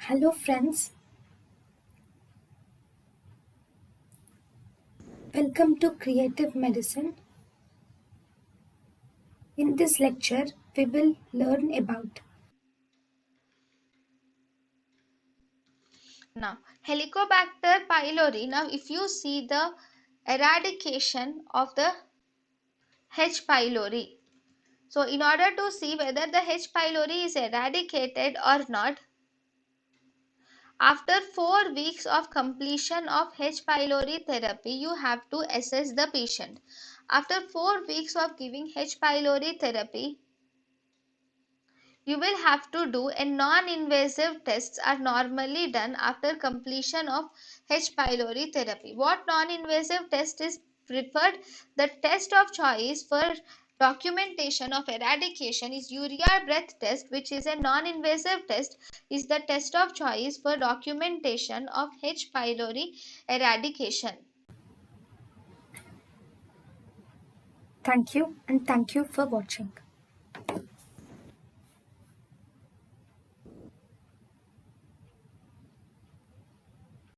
Hello friends, welcome to Creative Medicine. In this lecture, we will learn about Now, Helicobacter pylori. Now, if you see the eradication of the H. pylori. So, in order to see whether the H. pylori is eradicated or not, after 4 weeks of completion of H. pylori therapy, you have to assess the patient. After 4 weeks of giving H. pylori therapy, you will have to do a non-invasive tests are normally done after completion of H. pylori therapy. What non-invasive test is preferred? The test of choice for documentation of eradication is urea breath test, which is a non-invasive test, is the test of choice for documentation of H. pylori eradication. thank you and thank you for watching.